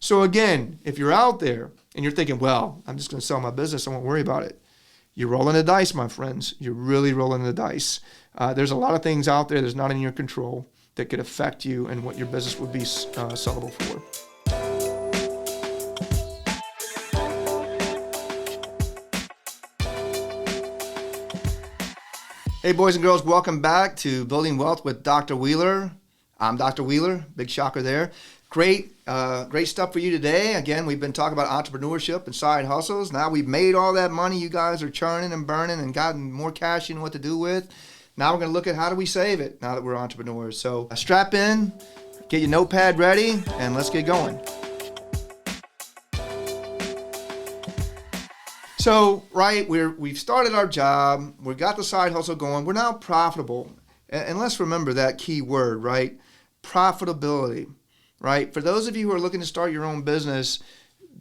So again, if you're out there and you're thinking, well, I'm just going to sell my business, I won't worry about it. You're rolling the dice, my friends. You're really rolling the dice. There's a lot of things out there that's not in your control that could affect you and what your business would be sellable for. Hey, boys and girls, welcome back to Building Wealth with Dr. Wheeler. I'm Dr. Wheeler, big shocker there. Great stuff for you today. Again, we've been talking about entrepreneurship and side hustles. Now we've made all that money. You guys are churning and burning and gotten more cash you know what to do with. Now we're going to look at how do we save it now that we're entrepreneurs. So strap in, get your notepad ready, and let's get going. So, right, we've started our job. We got the side hustle going. We're now profitable. And let's remember that key word, right? Profitability. Right? For those of you who are looking to start your own business,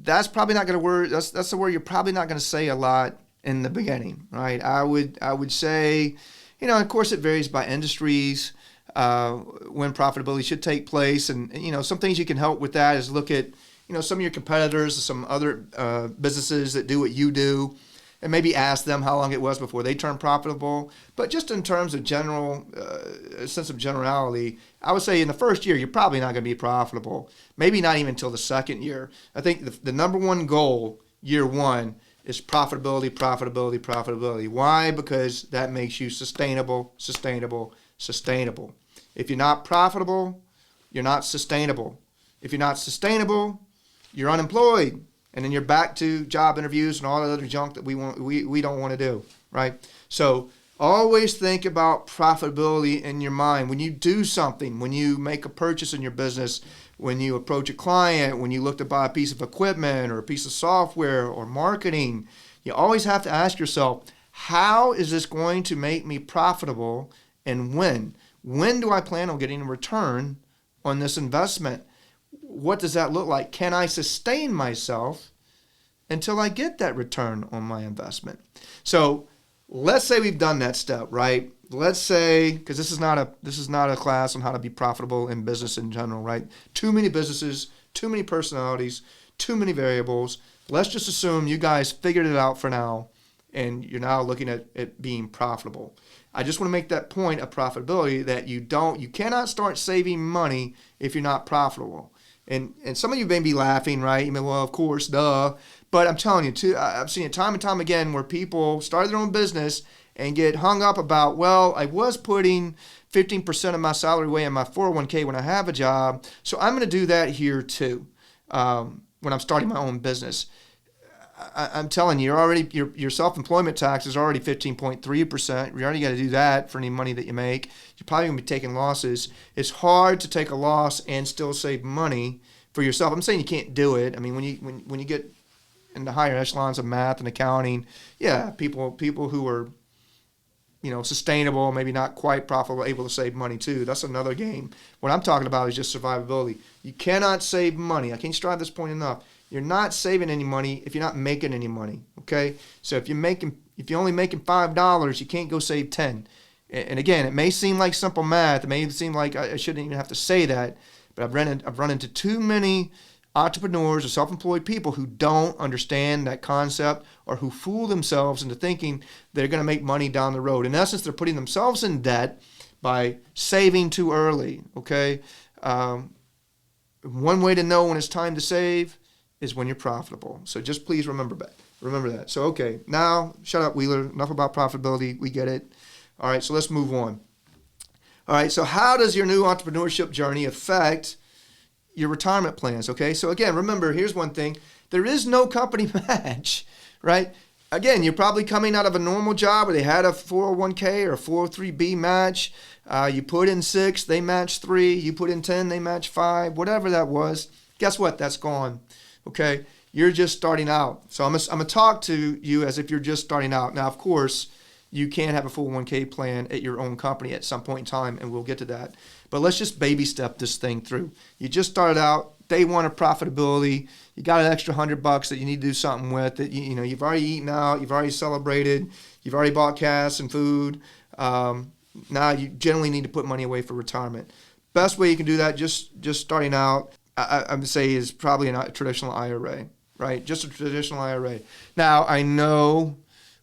that's probably not going to work. That's the word you're probably not going to say a lot in the beginning, right? I would say, of course it varies by industries when profitability should take place, and some things you can help with that is look at some of your competitors, some other businesses that do what you do, and maybe ask them how long it was before they turned profitable. But just in terms of general sense of generality, I would say in the first year, you're probably not going to be profitable. Maybe not even until the second year. I think the number one goal, year one, is profitability. Why? Because that makes you sustainable. If you're not profitable, you're not sustainable. If you're not sustainable, you're unemployed. And then you're back to job interviews and all that other junk that we don't want to do, right? So always think about profitability in your mind. When you do something, when you make a purchase in your business, when you approach a client, when you look to buy a piece of equipment or a piece of software or marketing, you always have to ask yourself, how is this going to make me profitable, and when? When do I plan on getting a return on this investment? What does that look like? Can I sustain myself until I get that return on my investment? So let's say we've done that step, right? Let's say, because this is not a class on how to be profitable in business in general, right? Too many businesses, too many personalities, too many variables. Let's just assume you guys figured it out for now, and you're now looking at being profitable. I just want to make that point of profitability, that you cannot start saving money if you're not profitable. And some of you may be laughing, right? You may, well, of course, duh. But I'm telling you, too, I've seen it time and time again where people start their own business and get hung up about, well, I was putting 15% of my salary away in my 401k when I have a job, so I'm going to do that here too when I'm starting my own business. I'm telling you, your self-employment tax is already 15.3%. You already got to do that for any money that you make. You're probably going to be taking losses. It's hard to take a loss and still save money for yourself. I'm saying you can't do it. I mean, when you get in the higher echelons of math and accounting, yeah, people who are sustainable, maybe not quite profitable, able to save money too. That's another game. What I'm talking about is just survivability. You cannot save money. I can't stress this point enough. You're not saving any money if you're not making any money, okay? So if you're only making $5, you can't go save 10. And again, it may seem like simple math. It may seem like I shouldn't even have to say that, but I've run into too many entrepreneurs or self-employed people who don't understand that concept, or who fool themselves into thinking they're going to make money down the road. In essence, they're putting themselves in debt by saving too early, okay? One way to know when it's time to save is when you're profitable. So just please remember that. So, okay, now, shut up, Wheeler. Enough about profitability. We get it. All right, so let's move on. All right, so how does your new entrepreneurship journey affect your retirement plans, okay? So again, remember, here's one thing. There is no company match, right? Again, you're probably coming out of a normal job where they had a 401k or a 403b match. You put in 6, they match 3. You put in 10, they match 5. Whatever that was, guess what? That's gone. Okay, you're just starting out. So I'm gonna talk to you as if you're just starting out. Now, of course, you can have a 401k plan at your own company at some point in time, and we'll get to that. But let's just baby step this thing through. You just started out, day one of profitability. You got an extra $100 that you need to do something with. That you've already eaten out, you've already celebrated, you've already bought gas and food. Now you generally need to put money away for retirement. Best way you can do that, just starting out, I would say is probably a traditional IRA, right? Just a traditional IRA. Now, I know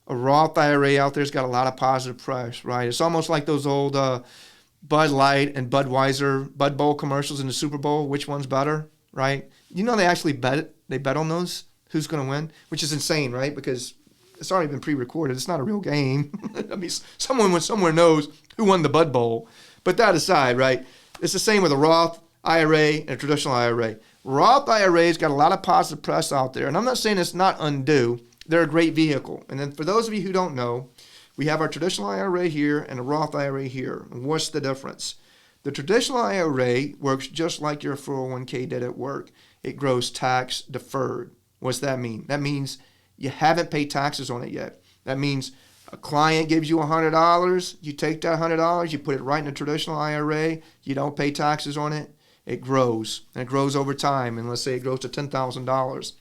a Roth IRA out there's got a lot of positive press, right? It's almost like those old Bud Light and Budweiser Bud Bowl commercials in the Super Bowl. Which one's better, right? You know, they actually bet on those, who's going to win, which is insane, right? Because it's already been pre-recorded. It's not a real game. I mean, someone somewhere knows who won the Bud Bowl. But that aside, right? It's the same with a Roth IRA and a traditional IRA. Roth IRA's got a lot of positive press out there, and I'm not saying it's not undue. They're a great vehicle. And then for those of you who don't know, we have our traditional IRA here and a Roth IRA here. And what's the difference? The traditional IRA works just like your 401k did at work. It grows tax deferred. What's that mean? That means you haven't paid taxes on it yet. That means a client gives you $100. You take that $100, you put it right in a traditional IRA. You don't pay taxes on it. It grows, and it grows over time. And let's say it grows to $10,000.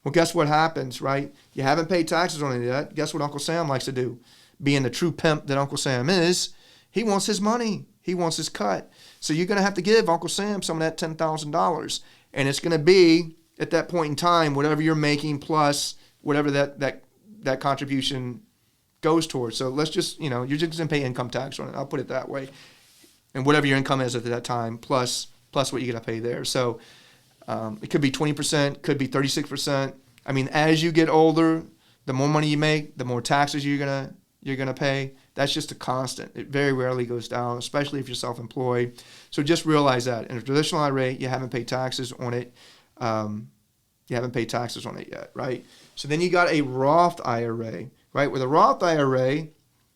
Well, guess what happens, right? You haven't paid taxes on it yet. Guess what Uncle Sam likes to do? Being the true pimp that Uncle Sam is, he wants his money. He wants his cut. So you're going to have to give Uncle Sam some of that $10,000. And it's going to be, at that point in time, whatever you're making plus whatever that contribution goes towards. So let's just, you're just going to pay income tax on it. I'll put it that way. And whatever your income is at that time, plus what you're going to pay there. So it could be 20%, could be 36%. I mean, as you get older, the more money you make, the more taxes you're gonna pay. That's just a constant. It very rarely goes down, especially if you're self-employed. So just realize that in a traditional IRA, you haven't paid taxes on it. You haven't paid taxes on it yet, right? So then you got a Roth IRA, right? With a Roth IRA,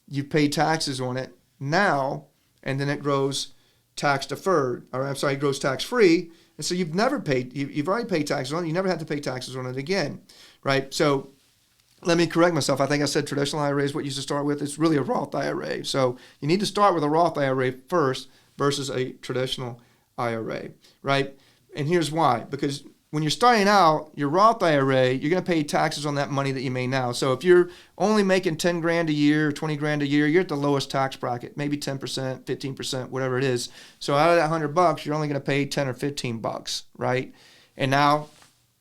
you pay taxes on it now, and then it grows tax deferred, it grows tax free. And so you've already paid taxes on it. You never had to pay taxes on it again, right? So let me correct myself. I think I said traditional IRA is what you used to start with. It's really a Roth IRA. So you need to start with a Roth IRA first versus a traditional IRA, right? And here's why. Because when you're starting out, your Roth IRA, you're going to pay taxes on that money that you made now. So if you're only making 10 grand a year, 20 grand a year, you're at the lowest tax bracket, maybe 10%, 15%, whatever it is. So out of that $100, you're only going to pay 10 or 15 bucks, right? And now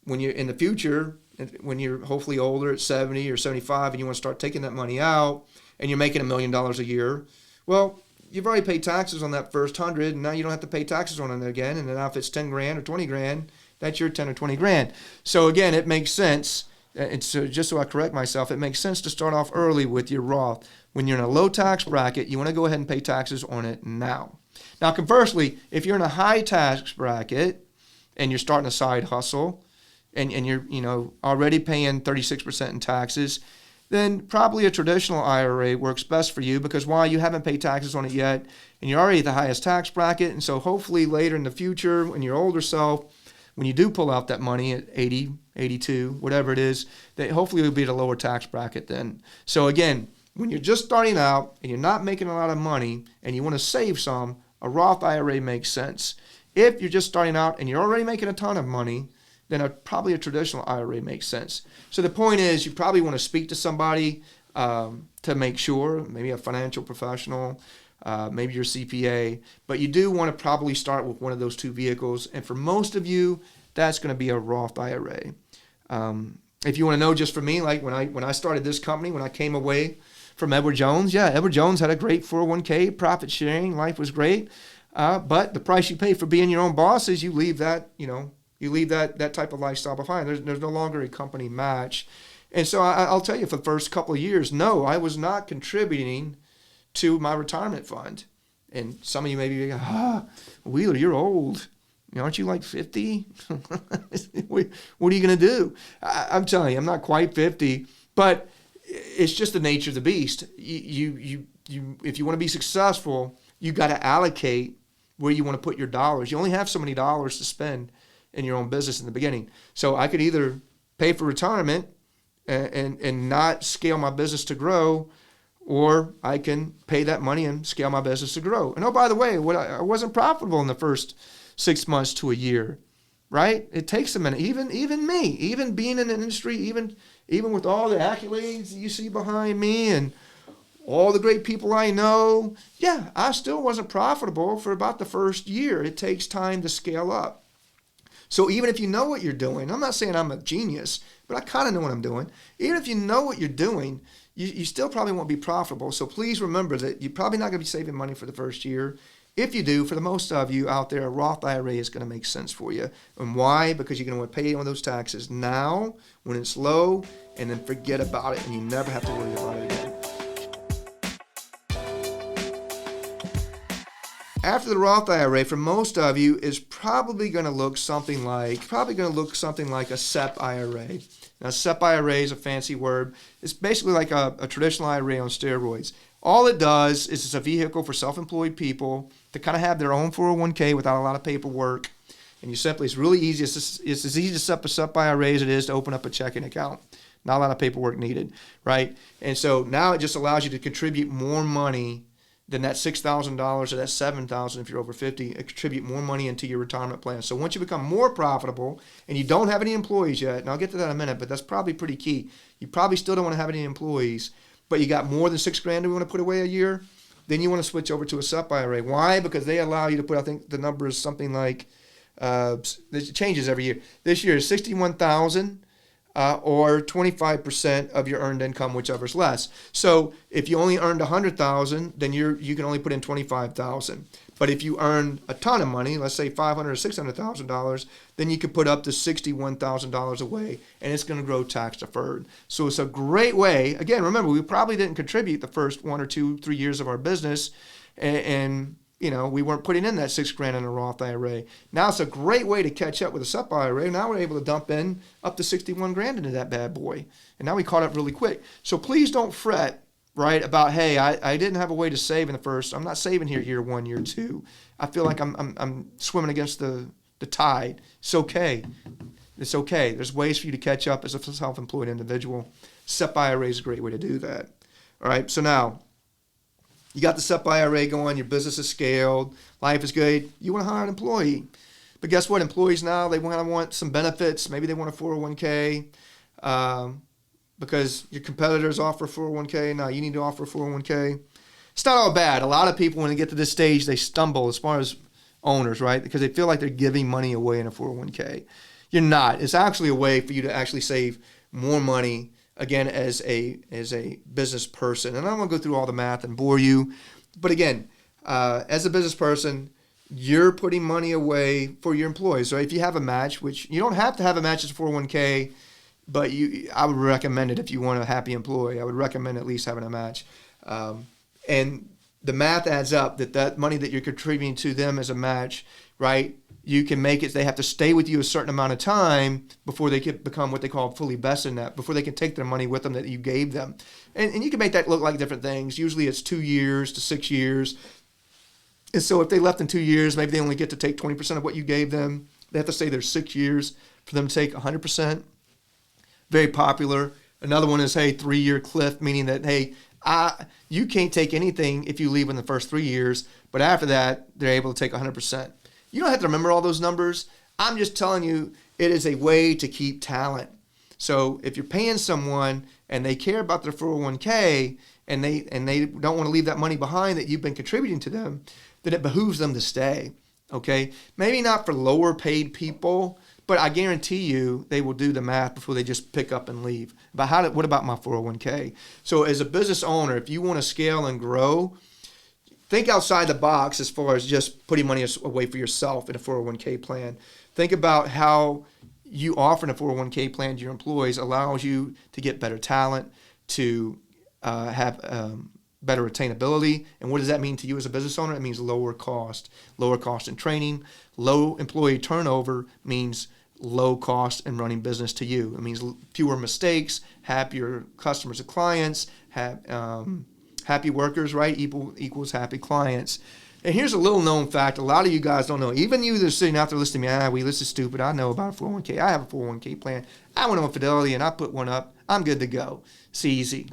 when you're in the future, when you're hopefully older at 70 or 75 and you want to start taking that money out and you're making $1 million a year, well, you've already paid taxes on that first 100 and now you don't have to pay taxes on it again. And then now if it's 10 grand or 20 grand, that's your 10 or 20 grand. So again, it makes sense. It's just so I correct myself, it makes sense to start off early with your Roth. When you're in a low tax bracket, you want to go ahead and pay taxes on it now. Now, conversely, if you're in a high tax bracket and you're starting a side hustle and you're already paying 36% in taxes, then probably a traditional IRA works best for you because why? You haven't paid taxes on it yet and you're already at the highest tax bracket. And so hopefully later in the future, when you're older self, when you do pull out that money at 80, 82, whatever it is, that hopefully you'll be at a lower tax bracket then. So again, when you're just starting out and you're not making a lot of money and you want to save some, a Roth IRA makes sense. If you're just starting out and you're already making a ton of money, then probably a traditional IRA makes sense. So the point is you probably want to speak to somebody to make sure, maybe a financial professional, maybe your CPA, but you do want to probably start with one of those two vehicles. And for most of you, that's going to be a Roth IRA. If you want to know just for me, like when I started this company, when I came away from Edward Jones, Edward Jones had a great 401k, profit sharing, life was great. But the price you pay for being your own boss is you leave that, that type of lifestyle behind. There's no longer a company match. And so I'll tell you, for the first couple of years, no, I was not contributing to my retirement fund. And some of you may be like, Wheeler, you're old. Aren't you like 50? What are you going to do? I'm telling you, I'm not quite 50, but it's just the nature of the beast. You if you want to be successful, you got to allocate where you want to put your dollars. You only have so many dollars to spend in your own business in the beginning. So I could either pay for retirement and not scale my business to grow, or I can pay that money and scale my business to grow. And oh, by the way, I wasn't profitable in the first 6 months to a year, right? It takes a minute. Even me, even being in the industry, even with all the accolades you see behind me and all the great people I know, I still wasn't profitable for about the first year. It takes time to scale up. So even if you know what you're doing, I'm not saying I'm a genius, but I kind of know what I'm doing. Even if you know what you're doing, you still probably won't be profitable. So please remember that you're probably not going to be saving money for the first year. If you do, for the most of you out there, a Roth IRA is going to make sense for you. And why? Because you're going to pay on those taxes now when it's low, and then forget about it, and you never have to worry about it again. After the Roth IRA, for most of you, is probably going to look something like a SEP IRA. Now, SEP IRA is a fancy word. It's basically like a traditional IRA on steroids. All it does is it's a vehicle for self-employed people to kind of have their own 401k without a lot of paperwork. And it's really easy. It's as easy to set up a SEP IRA as it is to open up a checking account. Not a lot of paperwork needed, right? And so now it just allows you to contribute more money than that $6,000 or that $7,000 if you're over 50, contribute more money into your retirement plan. So once you become more profitable and you don't have any employees yet, and I'll get to that in a minute, but that's probably pretty key. You probably still don't want to have any employees, but you got more than $6,000 you want to put away a year, then you want to switch over to a SEP IRA. Why? Because they allow you to put, I think the number is something like, it changes every year. This year is $61,000. Or 25% of your earned income, whichever's less. So if you only earned $100,000, then you can only put in $25,000. But if you earn a ton of money, let's say $500,000 or $600,000, then you could put up to $61,000 away, and it's going to grow tax deferred. So it's a great way. Again, remember, we probably didn't contribute the first 1 or 2, 3 years of our business, and we weren't putting in that $6,000 in a Roth IRA. Now it's a great way to catch up with a SEP IRA. Now we're able to dump in up to $61,000 into that bad boy. And now we caught up really quick. So please don't fret, right, about, hey, I didn't have a way to save in the first. I'm not saving here year 1, year 2. I feel like I'm swimming against the tide. It's okay. It's okay. There's ways for you to catch up as a self-employed individual. SEP IRA is a great way to do that. All right, so now, you got the SEP IRA going, your business is scaled, life is good, you want to hire an employee. But guess what? Employees now, they want some benefits. Maybe they want a 401k because your competitors offer 401k. Now you need to offer 401k. It's not all bad. A lot of people, when they get to this stage, they stumble as far as owners, right? Because they feel like they're giving money away in a 401k. You're not. It's actually a way for you to actually save more money, again, as a business person. And I don't want to go through all the math and bore you. But again, as a business person, you're putting money away for your employees. So if you have a match, which you don't have to have a match as a 401k, but I would recommend it if you want a happy employee. I would recommend at least having a match. And the math adds up that money that you're contributing to them as a match, right? You can make it, they have to stay with you a certain amount of time before they can become what they call fully vested in that, before they can take their money with them that you gave them. And you can make that look like different things. Usually it's 2 years to 6 years. And so if they left in 2 years, maybe they only get to take 20% of what you gave them. They have to stay there 6 years for them to take 100%. Very popular. Another one is, 3-year cliff, meaning that, you can't take anything if you leave in the first 3 years, but after that, they're able to take 100%. You don't have to remember all those numbers. I'm just telling you, it is a way to keep talent. So if you're paying someone and they care about their 401k and they don't want to leave that money behind that you've been contributing to them, then it behooves them to stay. Okay? Maybe not for lower paid people, but I guarantee you they will do the math before they just pick up and leave. But what about my 401k? So as a business owner, if you want to scale and grow, think outside the box as far as just putting money away for yourself in a 401k plan. Think about how you offering a 401k plan to your employees allows you to get better talent, to have better attainability. And what does that mean to you as a business owner? It means lower cost in training. Low employee turnover means low cost in running business to you. It means fewer mistakes, happier customers and clients, happy workers, right, equals happy clients. And here's a little known fact a lot of you guys don't know. Even you that are sitting out there listening to me, this is stupid. I know about a 401k. I have a 401k plan. I went on Fidelity and I put one up. I'm good to go. It's easy.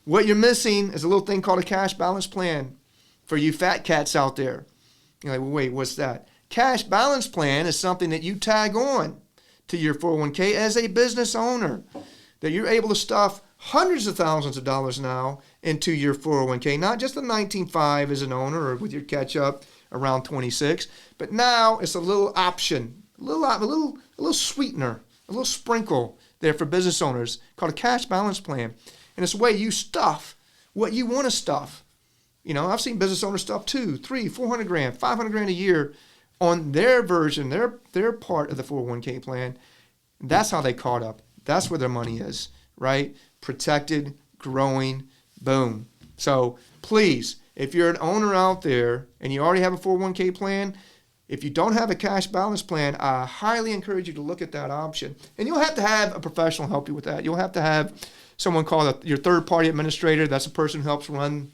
What you're missing is a little thing called a cash balance plan for you fat cats out there. You're like, well, wait, what's that? Cash balance plan is something that you tag on to your 401k as a business owner, that you're able to stuff hundreds of thousands of dollars now into your 401k, not just the 19.5 as an owner or with your catch up around 26, but now it's a little option little sweetener, a little sprinkle there for business owners called a cash balance plan. And it's a way you stuff what you want to stuff. You know, I've seen business owners stuff 200, 300, 400 grand, 500 grand a year on their version, their part of the 401k plan. That's how they caught up. That's where their money is, right? Protected, growing, boom. So please, if you're an owner out there and you already have a 401k plan, if you don't have a cash balance plan, I highly encourage you to look at that option. And you'll have to have a professional help you with that. You'll have to have someone called your third-party administrator. That's the person who helps run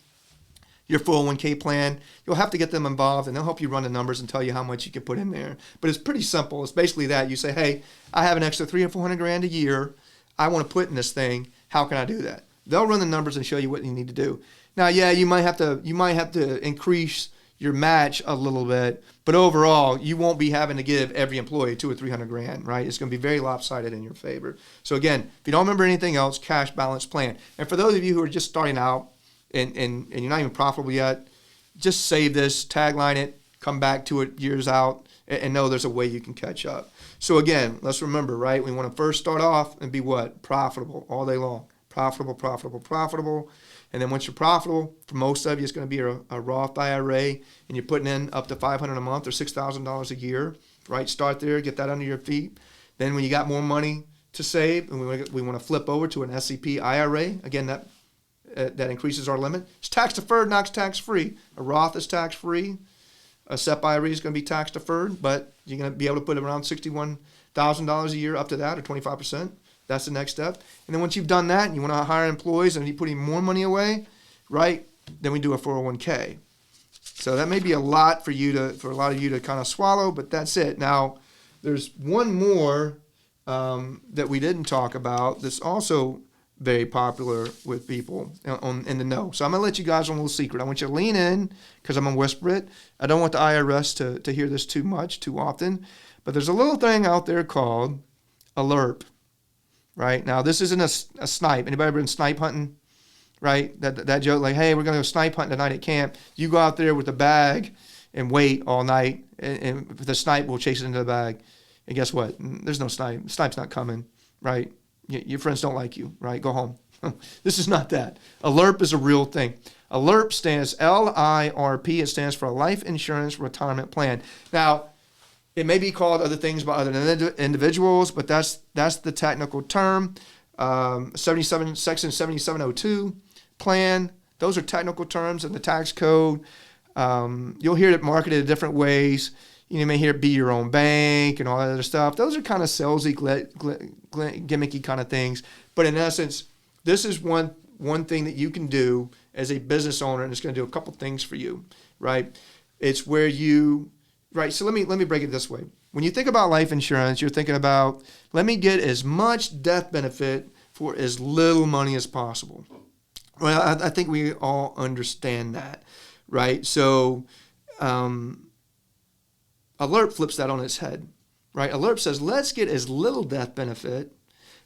your 401k plan. You'll have to get them involved, and they'll help you run the numbers and tell you how much you can put in there. But it's pretty simple. It's basically that. You say, hey, I have an extra 300 or 400 grand a year. I want to put in this thing. How can I do that? They'll run the numbers and show you what you need to do. Now, yeah, you might have to increase your match a little bit, but overall, you won't be having to give every employee 200 or 300 grand, right? It's going to be very lopsided in your favor. So again, if you don't remember anything else, cash balance plan. And for those of you who are just starting out and you're not even profitable yet, just save this, tagline it, come back to it years out, and know there's a way you can catch up. So again, let's remember, right? We want to first start off and be what? Profitable all day long. Profitable, profitable, profitable. And then once you're profitable, for most of you, it's going to be a Roth IRA, and you're putting in up to $500 a month or $6,000 a year, right? Start there, get that under your feet. Then when you got more money to save, and we want to flip over to an SEP IRA, again, that increases our limit. It's tax deferred, not tax free. A Roth is tax free. A SEP IRA is going to be tax deferred, but you're going to be able to put around $61,000 a year up to that, or 25%. That's the next step. And then once you've done that and you want to hire employees and you're putting more money away, right, then we do a 401k. So that may be a lot for a lot of you to kind of swallow, but that's it. Now, there's one more that we didn't talk about that's also very popular with people in the know. So I'm going to let you guys on a little secret. I want you to lean in because I'm going to whisper it. I don't want the IRS to hear this too often. But there's a little thing out there called a LERP. Right? Now, this isn't a snipe. Anybody ever been snipe hunting? Right? That joke, like, hey, we're going to go snipe hunting tonight at camp. You go out there with a bag and wait all night, and the snipe will chase it into the bag. And guess what? There's no snipe. The snipe's not coming, right? Your friends don't like you, right? Go home. This is not that. A LERP is a real thing. A LERP stands LIRP. It stands for a Life Insurance Retirement Plan. Now, it may be called other things by other individuals, but that's the technical term. 77 Section 7702 plan. Those are technical terms in the tax code. You'll hear it marketed in different ways. You may hear it be your own bank and all that other stuff. Those are kind of salesy, gimmicky kind of things. But in essence, this is one thing that you can do as a business owner, and it's going to do a couple things for you, right? It's where you... Right, so let me break it this way. When you think about life insurance, you're thinking about, let me get as much death benefit for as little money as possible. Well, I think we all understand that, right? So a LERP flips that on its head, right? A LERP says, let's get as little death benefit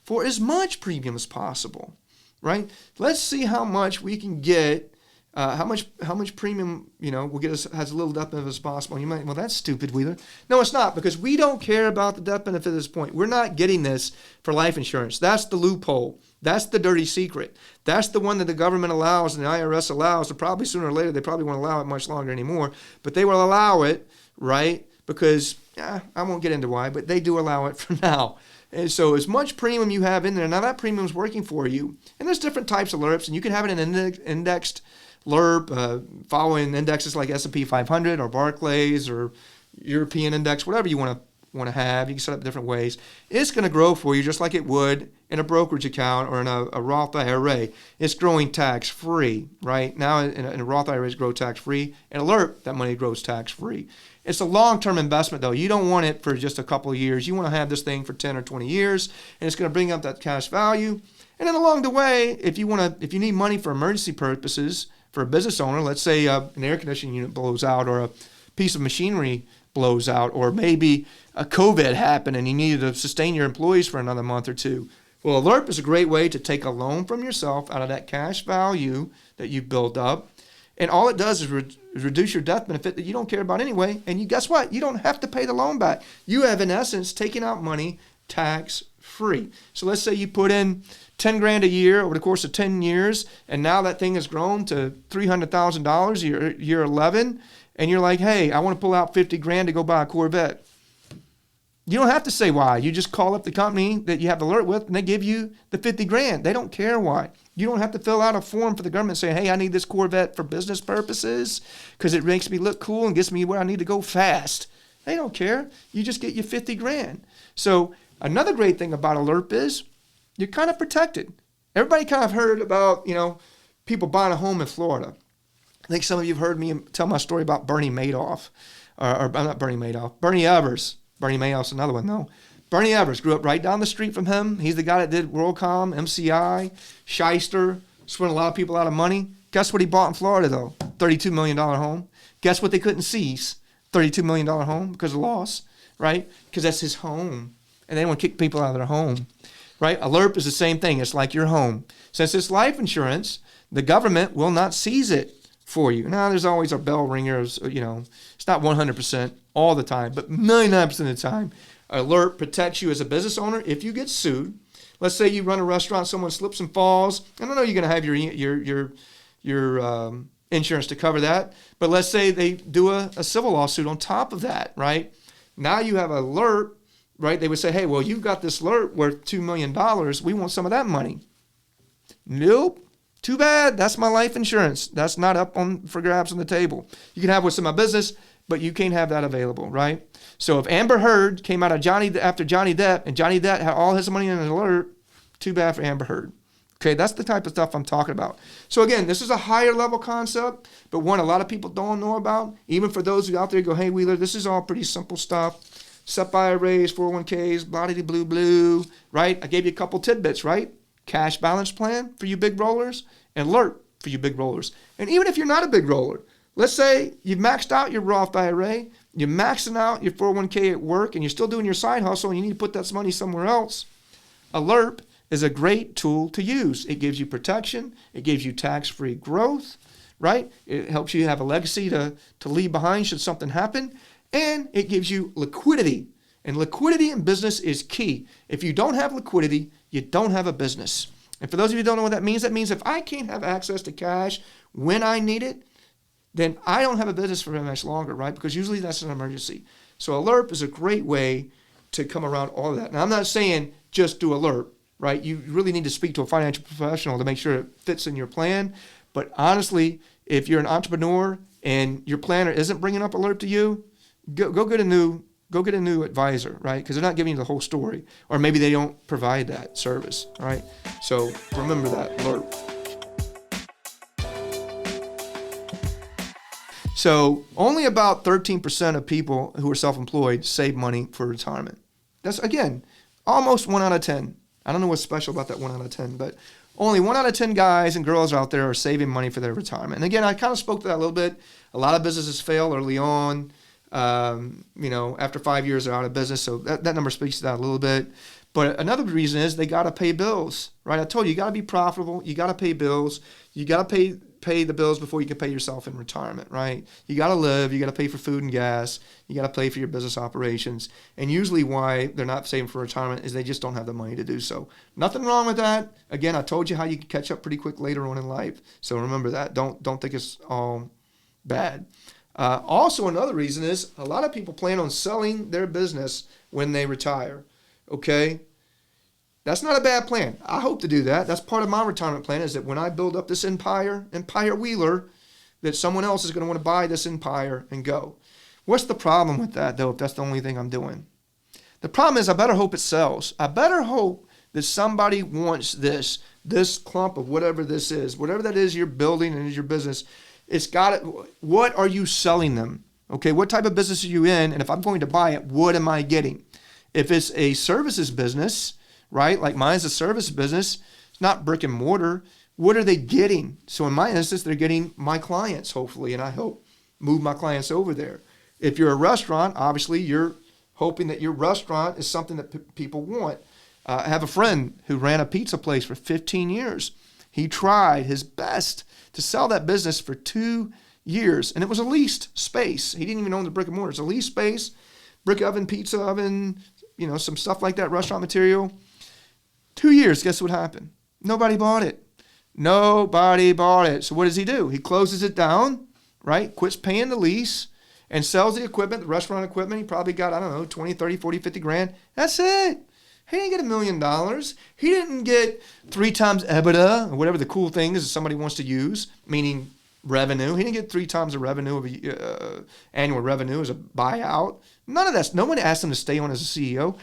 for as much premium as possible, right? Let's see how much we can get. How much premium, will get us as little death benefit as possible. And you might, well, that's stupid, Wheeler. No, it's not, because we don't care about the death benefit at this point. We're not getting this for life insurance. That's the loophole. That's the dirty secret. That's the one that the government allows and the IRS allows. So probably sooner or later, they probably won't allow it much longer anymore. But they will allow it, right? Because, I won't get into why, but they do allow it for now. And so as much premium you have in there, now that premium is working for you. And there's different types of LERPs, and you can have it in an indexed LERP, following indexes like S&P 500 or Barclays or European index, whatever you want to have. You can set up different ways. It's going to grow for you just like it would in a brokerage account or in a Roth IRA. It's growing tax-free, right? Now in a Roth IRA, it's grow tax-free. In a LERP, that money grows tax-free. It's a long-term investment, though. You don't want it for just a couple of years. You want to have this thing for 10 or 20 years, and it's going to bring up that cash value. And then along the way, if you need money for emergency purposes, for a business owner, let's say an air conditioning unit blows out or a piece of machinery blows out, or maybe a COVID happened and you needed to sustain your employees for another month or two. Well, a LERP is a great way to take a loan from yourself out of that cash value that you built up And all it does is reduce your death benefit that you don't care about anyway. And you guess what? You don't have to pay the loan back. You have, in essence, taken out money tax-free. So let's say you put in 10 grand a year over the course of 10 years, and now that thing has grown to $300,000 year 11, and you're like, hey, I want to pull out 50 grand to go buy a Corvette. You don't have to say why. You just call up the company that you have the alert with, and they give you the 50 grand. They don't care why. You don't have to fill out a form for the government saying, hey, I need this Corvette for business purposes because it makes me look cool and gets me where I need to go fast. They don't care. You just get your 50 grand. So another great thing about Alert is you're kind of protected. Everybody kind of heard about, people buying a home in Florida. I think some of you have heard me tell my story about Bernie Madoff, or not Bernie Madoff, Bernie Evers. Bernie Madoff's another one, though. Bernie Evers grew up right down the street from him. He's the guy that did WorldCom, MCI, Shyster, swindled a lot of people out of money. Guess what he bought in Florida, though? $32 million home. Guess what they couldn't seize? $32 million home because of loss, right? Because that's his home. And they don't want to kick people out of their home, right? Alert is the same thing. It's like your home. Since it's life insurance, the government will not seize it for you. Now, there's always our bell ringers, it's not 100% all the time, but 99% of the time, Alert protects you as a business owner if you get sued. Let's say you run a restaurant, someone slips and falls. I don't know you're going to have your insurance to cover that, but let's say they do a civil lawsuit on top of that, right? Now you have Alert, right? They would say, hey, well, you've got this Alert worth $2 million. We want some of that money. Nope. Too bad. That's my life insurance. That's not up for grabs on the table. You can have what's in my business, but you can't have that available, right? So if Amber Heard came out of after Johnny Depp, and Johnny Depp had all his money in an Alert, too bad for Amber Heard. Okay, that's the type of stuff I'm talking about. So again, this is a higher level concept, but one a lot of people don't know about. Even for those who out there go, hey, Wheeler, this is all pretty simple stuff. SEP IRAs, 401ks, blah-de-blue-blue, right? I gave you a couple tidbits, right? Cash balance plan for you big rollers, and Alert for you big rollers. And even if you're not a big roller, let's say you've maxed out your Roth IRA, you're maxing out your 401k at work, and you're still doing your side hustle, and you need to put that money somewhere else. Alert is a great tool to use. It gives you protection. It gives you tax-free growth, right? It helps you have a legacy to leave behind should something happen. And it gives you liquidity. And liquidity in business is key. If you don't have liquidity, you don't have a business. And for those of you who don't know what that means if I can't have access to cash when I need it, then I don't have a business for very much longer, right? Because usually that's an emergency. So Alert is a great way to come around all of that. Now, I'm not saying just do Alert, right? You really need to speak to a financial professional to make sure it fits in your plan. But honestly, if you're an entrepreneur and your planner isn't bringing up Alert to you, go get a new advisor, right? Because they're not giving you the whole story, or maybe they don't provide that service, all right? So remember that, Alert. So only about 13% of people who are self-employed save money for retirement. That's, again, almost 1 out of 10. I don't know what's special about that 1 out of 10, but only 1 out of 10 guys and girls out there are saving money for their retirement. And again, I kind of spoke to that a little bit. A lot of businesses fail early on. After 5 years they're out of business. So that number speaks to that a little bit. But another reason is they got to pay bills, right? I told you, you got to be profitable. You got to pay bills. You got to pay the bills before you can pay yourself in retirement, right? You got to live. You got to pay for food and gas. You got to pay for your business operations. And usually why they're not saving for retirement is they just don't have the money to do so. Nothing wrong with that. Again, I told you how you can catch up pretty quick later on in life. So remember that. Don't think it's all bad. Also, another reason is a lot of people plan on selling their business when they retire. Okay? That's not a bad plan. I hope to do that. That's part of my retirement plan, is that when I build up this empire Wheeler, that someone else is going to want to buy this empire and go. What's the problem with that, though, if that's the only thing I'm doing? The problem is I better hope it sells. I better hope that somebody wants this clump of whatever this is, whatever that is you're building and is your business. It's got it. What are you selling them? Okay, what type of business are you in? And if I'm going to buy it, what am I getting? If it's a services business, right, like mine's a service business, it's not brick and mortar, what are they getting? So in my instance, they're getting my clients, hopefully, and I hope move my clients over there. If you're a restaurant, obviously you're hoping that your restaurant is something that people want. I have a friend who ran a pizza place for 15 years. He tried his best to sell that business for 2 years, and it was a leased space. He didn't even own the brick and mortar. It's a leased space, brick oven, pizza oven, some stuff like that, restaurant material. 2 years, guess what happened? Nobody bought it. Nobody bought it. So what does he do? He closes it down, right? Quits paying the lease and sells the equipment, the restaurant equipment. He probably got, 20, 30, 40, 50 grand. That's it. He didn't get $1 million. He didn't get 3 times EBITDA, or whatever the cool thing is that somebody wants to use, meaning revenue. He didn't get 3 times the revenue of annual revenue as a buyout. None of that. No one asked him to stay on as a CEO.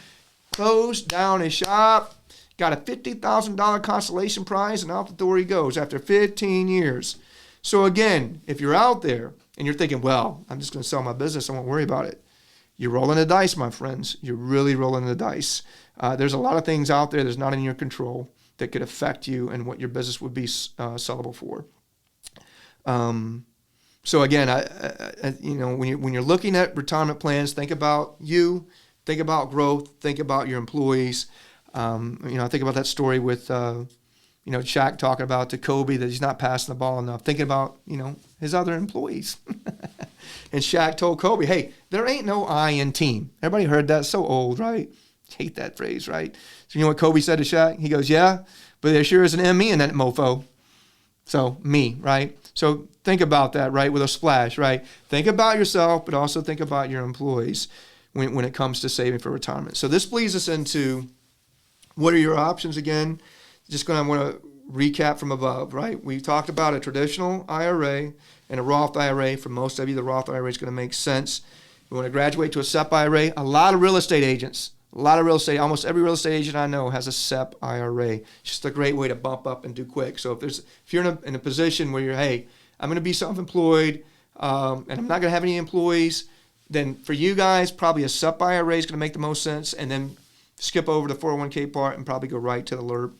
Closed down his shop, got a $50,000 consolation prize, and out the door he goes after 15 years. So again, if you're out there and you're thinking, well, I'm just going to sell my business, I won't worry about it. You're rolling the dice, my friends. You're really rolling the dice. There's a lot of things out there that's not in your control that could affect you and what your business would be sellable for. So again, when you're looking at retirement plans, think about you, think about growth, think about your employees. Think about that story with, Shaq talking about to Kobe that he's not passing the ball enough, thinking about, his other employees. And Shaq told Kobe, hey, there ain't no I in team. Everybody heard that. So old, right? Hate that phrase, right? So you know what Kobe said to Shaq? He goes, yeah, but there sure is an M-E in that mofo. So me, right? So think about that, right, with a splash, right? Think about yourself, but also think about your employees when it comes to saving for retirement. So this leads us into what are your options again? Just going to want to recap from above, right? We talked about a traditional IRA and a Roth IRA. For most of you, the Roth IRA is going to make sense. You want to graduate to a SEP IRA. A lot of real estate agents, almost every real estate agent I know has a SEP IRA. It's just a great way to bump up and do quick. So if you're in a position where you're, hey, I'm going to be self-employed and I'm not going to have any employees, then for you guys, probably a SEP IRA is going to make the most sense, and then skip over the 401k part and probably go right to the LIRP.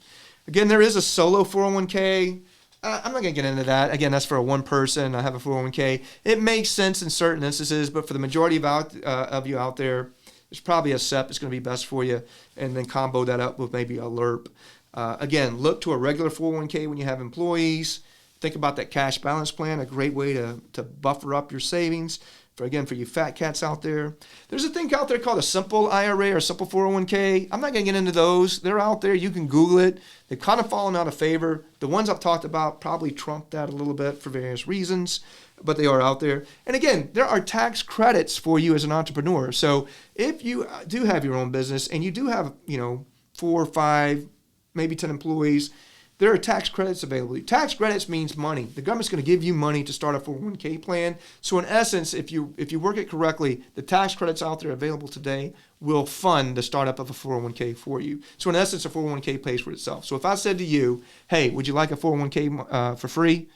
Again, there is a solo 401k. I'm not going to get into that. Again, that's for a one person. I have a 401k. It makes sense in certain instances, but for the majority of you out there, there's probably a SEP that's going to be best for you, and then combo that up with maybe a LIRP. Again, look to a regular 401k when you have employees. Think about that cash balance plan, a great way to buffer up your savings. For you fat cats out there. There's a thing out there called a simple IRA or simple 401k. I'm not going to get into those. They're out there. You can Google it. They've kind of fallen out of favor. The ones I've talked about probably trump that a little bit for various reasons, but they are out there. And again, there are tax credits for you as an entrepreneur. So if you do have your own business and you do have, 4 or 5, maybe 10 employees, there are tax credits available. Tax credits means money. The government's going to give you money to start a 401k plan. So in essence, if you work it correctly, the tax credits out there available today will fund the startup of a 401k for you. So in essence, a 401k pays for itself. So if I said to you, hey, would you like a 401k for free?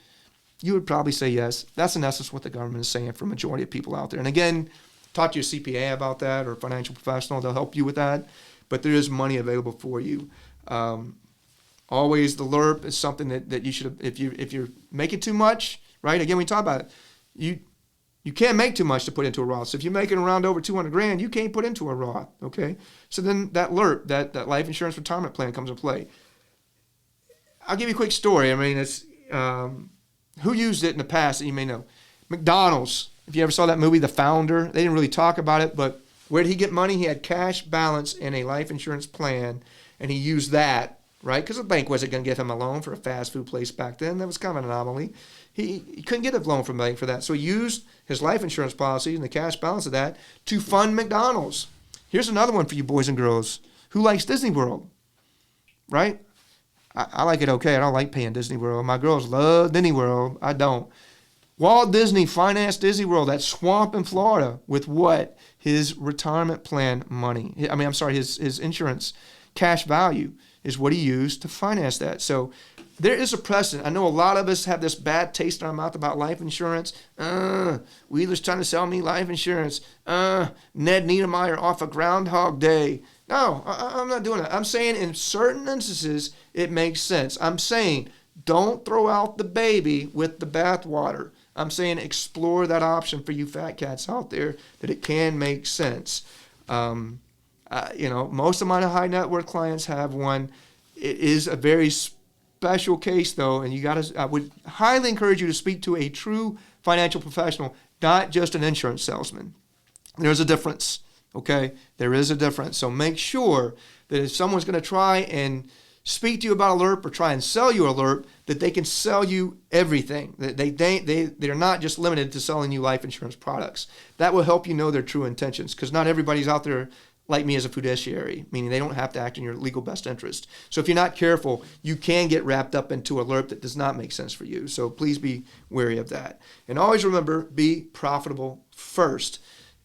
You would probably say yes. That's in essence what the government is saying for a majority of people out there. And again, talk to your CPA about that or a financial professional. They'll help you with that. But there is money available for you. Always the LIRP is something that you should, if you're making too much, right? Again, we talk about it. You can't make too much to put into a Roth. So if you're making around over 200 grand, you can't put into a Roth, okay? So then that LIRP, that life insurance retirement plan comes into play. I'll give you a quick story. I mean, it's who used it in the past that you may know. McDonald's. If you ever saw that movie, The Founder, they didn't really talk about it, but where did he get money? He had cash balance in a life insurance plan, and he used that, right? Because the bank wasn't going to give him a loan for a fast food place back then. That was kind of an anomaly. He couldn't get a loan from the bank for that. So he used his life insurance policy and the cash balance of that to fund McDonald's. Here's another one for you boys and girls. Who likes Disney World? Right? I like it okay. I don't like paying Disney World. My girls love Disney World. I don't. Walt Disney financed Disney World, that swamp in Florida, with what? His retirement plan money. His insurance cash value is what he used to finance that. So there is a precedent. I know a lot of us have this bad taste in our mouth about life insurance. Wheeler's trying to sell me life insurance. Ned Niedermeyer off of Groundhog Day. No, I'm not doing that. I'm saying in certain instances, it makes sense. I'm saying don't throw out the baby with the bathwater. I'm saying explore that option for you fat cats out there, that it can make sense. Most of my high net worth clients have one. It is a very special case though, and I would highly encourage you to speak to a true financial professional, not just an insurance salesman. There's a difference, okay? There is a difference. So make sure that if someone's going to try and speak to you about alert or try and sell you alert, that they can sell you everything. They're not just limited to selling you life insurance products. That will help you know their true intentions, because not everybody's out there like me as a fiduciary, meaning they don't have to act in your legal best interest. So if you're not careful, you can get wrapped up into alert that does not make sense for you. So please be wary of that. And always remember, be profitable first.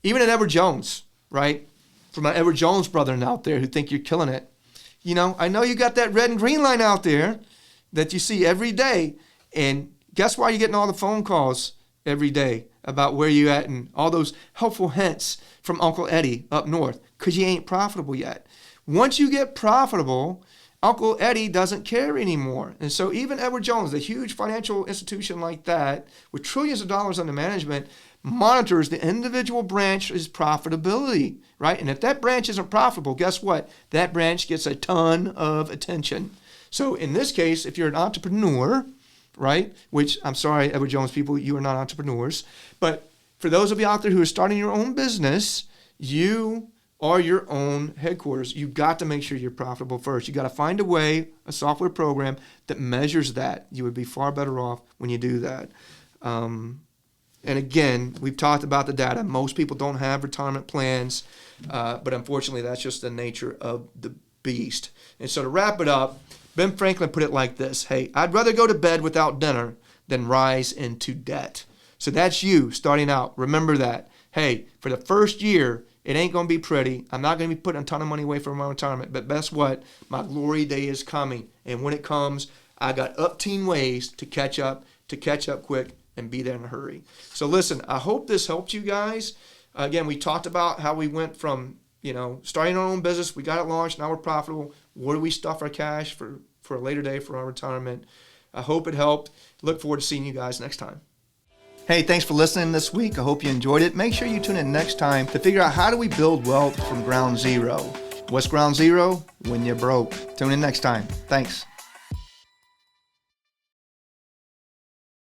Even at Edward Jones, right? For my Edward Jones brethren out there who think you're killing it, I know you got that red and green line out there that you see every day. And guess why you're getting all the phone calls every day about where you at and all those helpful hints from Uncle Eddie up north? Because you ain't profitable yet. Once you get profitable, Uncle Eddie doesn't care anymore. And so even Edward Jones, a huge financial institution like that, with trillions of dollars under management, monitors the individual branch's profitability, right? And if that branch isn't profitable, guess what? That branch gets a ton of attention. So in this case, if you're an entrepreneur, right, which I'm sorry, Edward Jones people, you are not entrepreneurs, but for those of you out there who are starting your own business, you are your own headquarters. You've got to make sure you're profitable first. You got to find a way, a software program that measures that. You would be far better off when you do that. And again, we've talked about the data. Most people don't have retirement plans, but unfortunately, that's just the nature of the beast. And so to wrap it up, Ben Franklin put it like this: hey, I'd rather go to bed without dinner than rise into debt. So that's you starting out. Remember that. Hey, for the first year, it ain't going to be pretty. I'm not going to be putting a ton of money away for my retirement. But guess what? My glory day is coming. And when it comes, I got up-teen ways to catch up quick and be there in a hurry. So listen, I hope this helped you guys. Again, we talked about how we went from, starting our own business. We got it launched. Now we're profitable. Where do we stuff our cash for a later day for our retirement? I hope it helped. Look forward to seeing you guys next time. Hey, thanks for listening this week. I hope you enjoyed it. Make sure you tune in next time to figure out how do we build wealth from ground zero. What's ground zero? When you're broke. Tune in next time. Thanks.